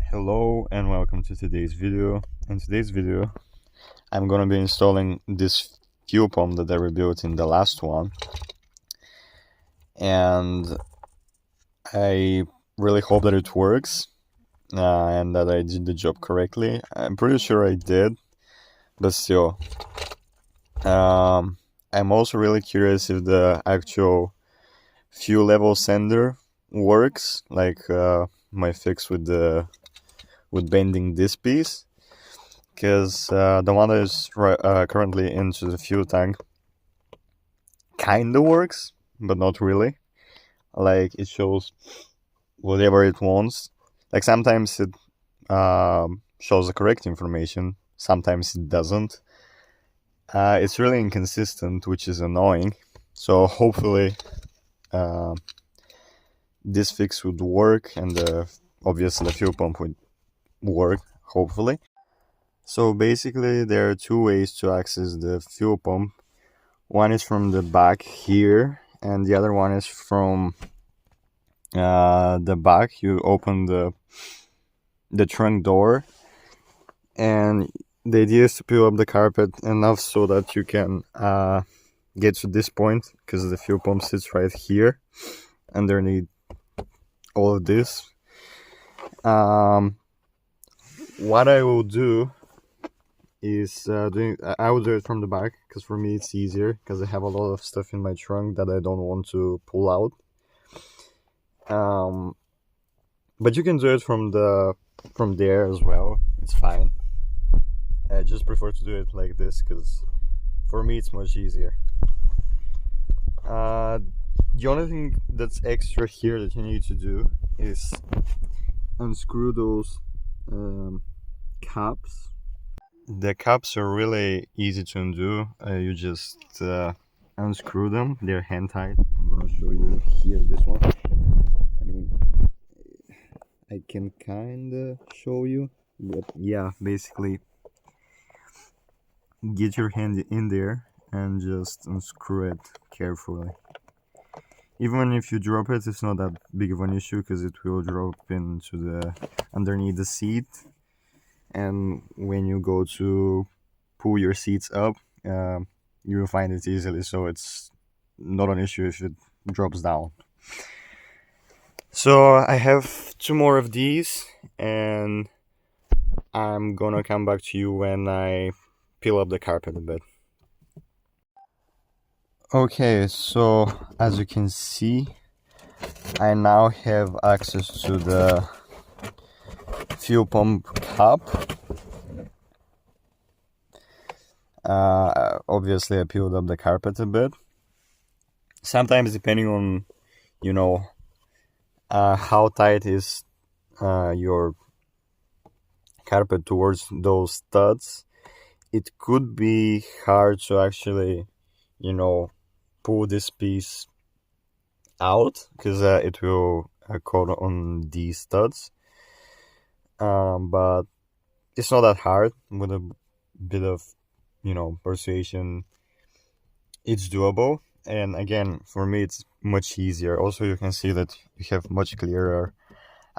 Hello and welcome to today's video. In today's video, I'm gonna be installing this fuel pump that I rebuilt in the last one, and I really hope that it works and that I did the job correctly. I'm pretty sure I did, but still, I'm also really curious if the actual fuel level sender works, like my fix with bending this piece. Because the one that is currently into the fuel tank kinda works, but not really. Like, it shows whatever it wants. Like, sometimes it shows the correct information, sometimes it doesn't. It's really inconsistent, which is annoying. So hopefully this fix would work, and obviously the fuel pump would work, hopefully. So basically there are two ways to access the fuel pump. One is from the back here, and the other one is from the back. You open the trunk door, and the idea is to peel up the carpet enough so that you can get to this point, because the fuel pump sits right here underneath all of this. What I will do is I will do it from the back, because for me it's easier, because I have a lot of stuff in my trunk that I don't want to pull out. But you can do it from there as well. It's fine. I just prefer to do it like this, because for me it's much easier. The only thing that's extra here that you need to do is unscrew those caps. The caps are really easy to undo. You just unscrew them. They're hand tight. I'm gonna show you here this one. I mean, I can kinda show you, but yeah, basically get your hand in there and just unscrew it carefully. Even if you drop it, it's not that big of an issue, because it will drop into the underneath the seat, and when you go to pull your seats up, you will find it easily, so it's not an issue if it drops down. So I have two more of these, and I'm gonna come back to you when I peel up the carpet a bit. Okay, so as you can see, I now have access to the fuel pump cap. Obviously I peeled up the carpet a bit. Sometimes, depending on, how tight is your carpet towards those studs, it could be hard to actually, pull this piece out, because it will cut on these studs. But it's not that hard. With a bit of, persuasion, it's doable. And again, for me, it's much easier. Also, you can see that you have much clearer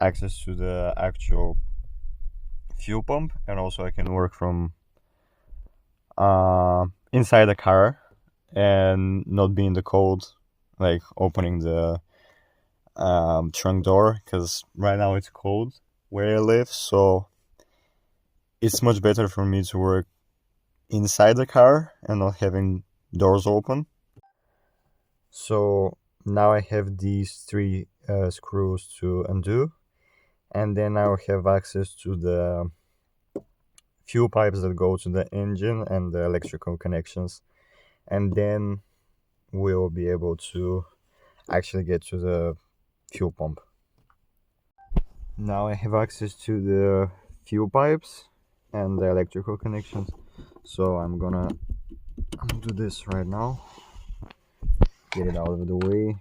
access to the actual fuel pump, and also I can work from inside the car and not be in the cold, like opening the trunk door, because right now it's cold where I live, so it's much better for me to work inside the car and not having doors open. So now I have these three screws to undo, and then I'll have access to the fuel pipes that go to the engine and the electrical connections, and then we'll be able to actually get to the fuel pump. Now I have access to the fuel pipes and the electrical connections, so I'm gonna do this right now, get it out of the way,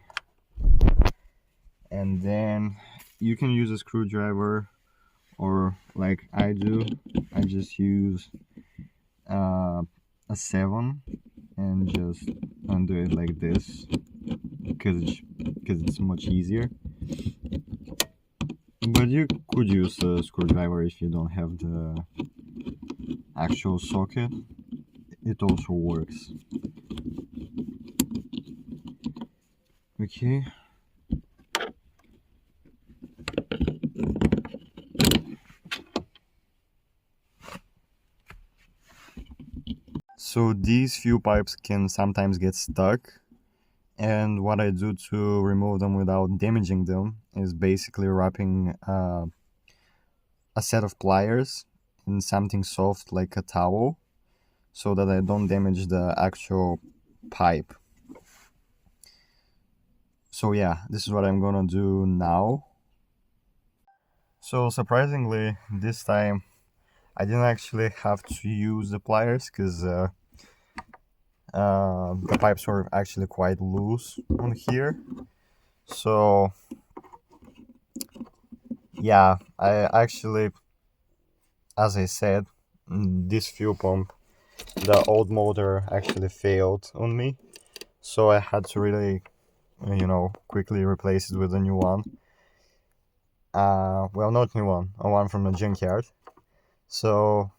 and then you can use a screwdriver, or like I do, I just use a 7 and just undo it like this, because it's much easier. But you could use a screwdriver if you don't have the actual socket. It also works. Okay. So these fuel pipes can sometimes get stuck, and what I do to remove them without damaging them is basically wrapping a set of pliers in something soft like a towel so that I don't damage the actual pipe. So yeah, this is what I'm gonna do now. So surprisingly, this time I didn't actually have to use the pliers because the pipes were actually quite loose on here. So yeah, I actually, as I said, this fuel pump, the old motor actually failed on me. So I had to really, quickly replace it with a new one. Well, not new one, a one from the junkyard. So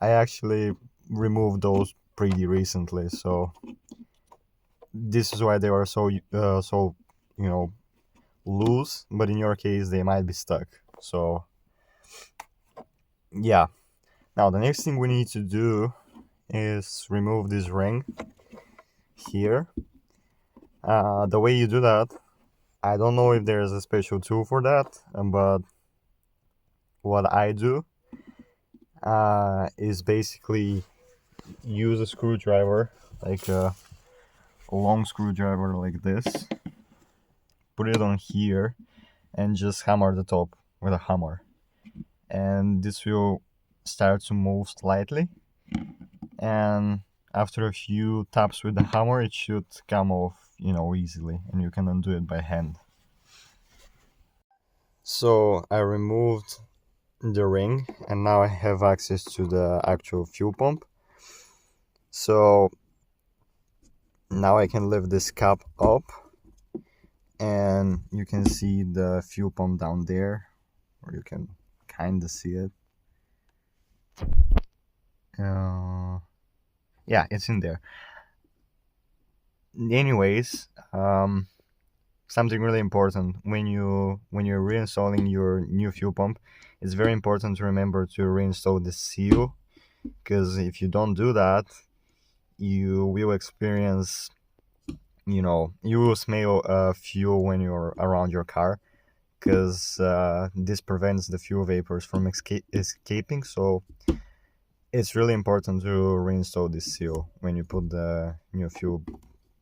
I actually removed those pretty recently. So this is why they are so loose. But in your case, they might be stuck. So yeah. Now the next thing we need to do is remove this ring here. The way you do that, I don't know if there's a special tool for that, but what I do is basically use a screwdriver, like a long screwdriver like this, put it on here, and just hammer the top with a hammer. And this will start to move slightly. And after a few taps with the hammer, it should come off, easily, and you can undo it by hand. So I removed the ring, and now I have access to the actual fuel pump. So now I can lift this cap up, and you can see the fuel pump down there, or you can kind of see it. Yeah, it's in there. Anyways, something really important when you're reinstalling your new fuel pump, it's very important to remember to reinstall the seal, because if you don't do that, you will experience, you will smell fuel when you're around your car, because this prevents the fuel vapors from escaping. So it's really important to reinstall this seal when you put the new fuel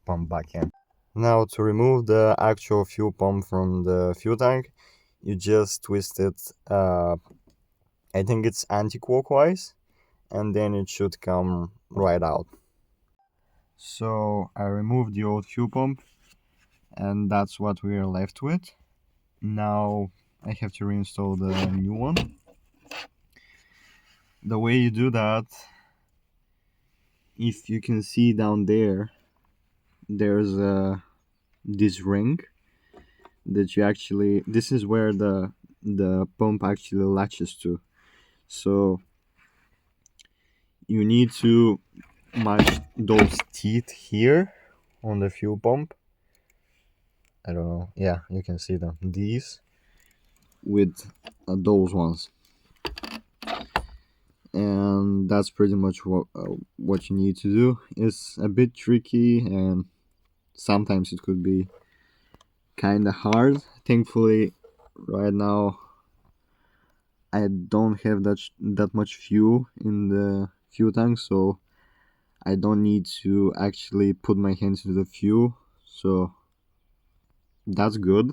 pump back in. Now, to remove the actual fuel pump from the fuel tank, you just twist it, I think it's anti-clockwise, and then it should come right out. So I removed the old fuel pump, and that's what we are left with. Now I have to reinstall the new one. The way you do that, if you can see down there, there's this ring that you actually, this is where the pump actually latches to. So you need to match those teeth here on the fuel pump. I don't know, yeah, you can see them, these with those ones, and that's pretty much what you need to do. It's a bit tricky, and sometimes it could be kind of hard. Thankfully, right now I don't have that much fuel in the fuel tank, so I don't need to actually put my hands into the fuel. So that's good.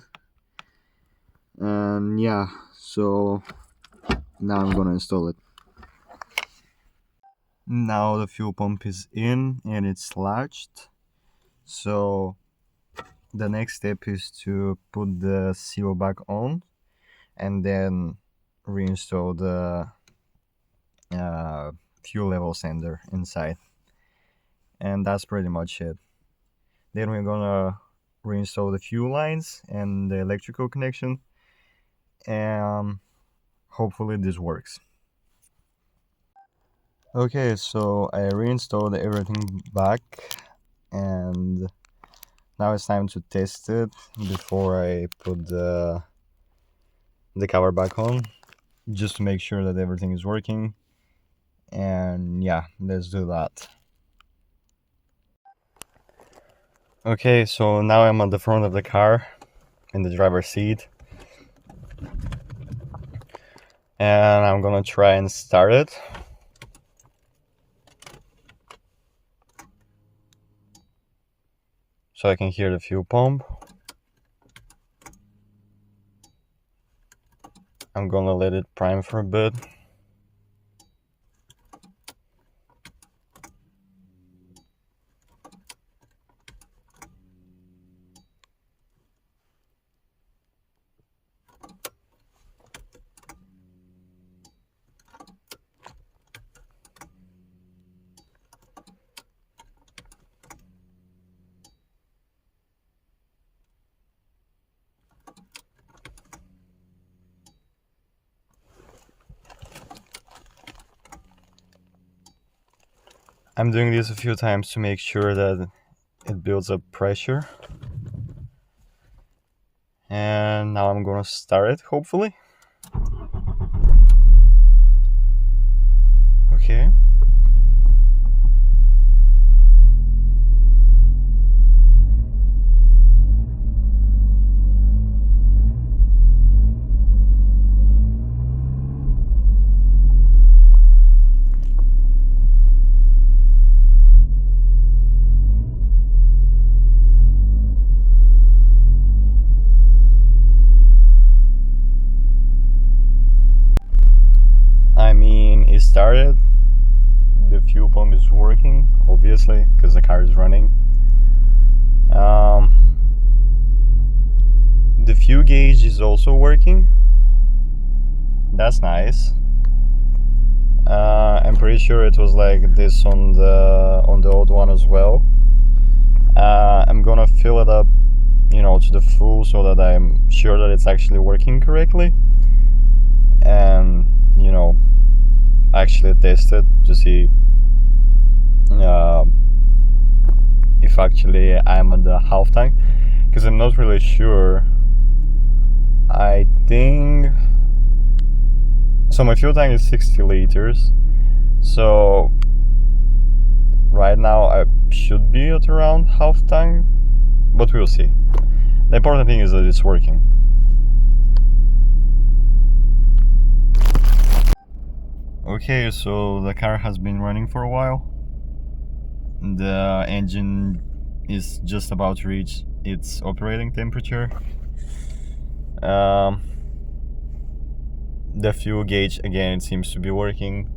And yeah, so now I'm gonna install it. Now the fuel pump is in and it's latched. So the next step is to put the seal back on and then reinstall the fuel level sender inside. And that's pretty much it. Then we're gonna reinstall the fuel lines and the electrical connection, and hopefully this works. Okay, so I reinstalled everything back, and now it's time to test it before I put the cover back on, just to make sure that everything is working. And yeah, let's do that. Okay, so now I'm at the front of the car in the driver's seat, and I'm gonna try and start it. So I can hear the fuel pump. I'm gonna let it prime for a bit. I'm doing this a few times to make sure that it builds up pressure. And now I'm gonna start it, hopefully. Okay. I mean, it started. The fuel pump is working, obviously, because the car is running. The fuel gauge is also working. That's nice. I'm pretty sure it was like this on the old one as well. I'm gonna fill it up, to the full, so that I'm sure that it's actually working correctly, and actually test it to see if actually I'm at the half tank, because I'm not really sure. I think so. My fuel tank is 60 liters, so right now I should be at around half tank, but we'll see. The important thing is that it's working. Okay, so the car has been running for a while. The engine is just about to reach its operating temperature. The fuel gauge, again, it seems to be working.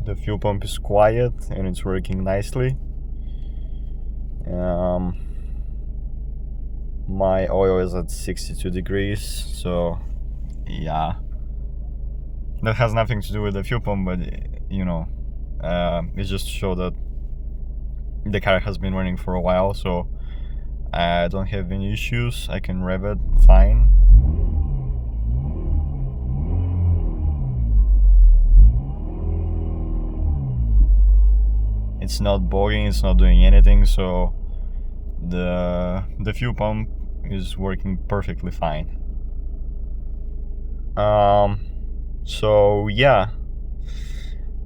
The fuel pump is quiet and it's working nicely. My oil is at 62 degrees, so yeah. That has nothing to do with the fuel pump, but it just shows that the car has been running for a while, so I don't have any issues. I can rev it fine. It's not bogging, it's not doing anything, so the fuel pump is working perfectly fine. So yeah,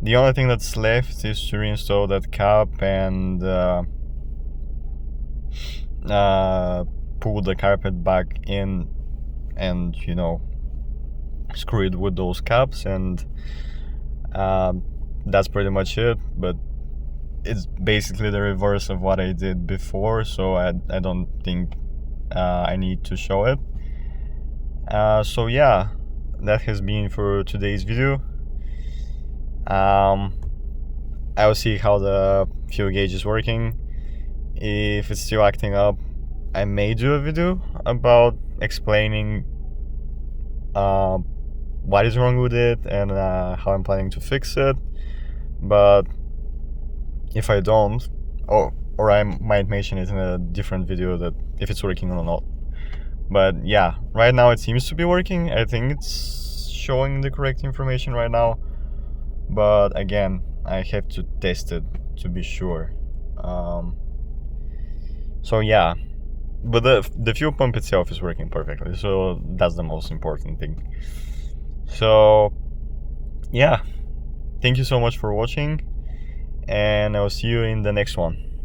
the only thing that's left is to reinstall that cap and pull the carpet back in and screw it with those caps, and that's pretty much it. But it's basically the reverse of what I did before, so I don't think I need to show it. So yeah, that has been for today's video. I'll see how the fuel gauge is working. If it's still acting up, I may do a video about explaining what is wrong with it and how I'm planning to fix it. But if I don't, or I might mention it in a different video, that if it's working or not. But yeah, right now it seems to be working. I think it's showing the correct information right now, but again, I have to test it to be sure. So yeah, but the fuel pump itself is working perfectly, so that's the most important thing. So yeah, thank you so much for watching, and I'll see you in the next one.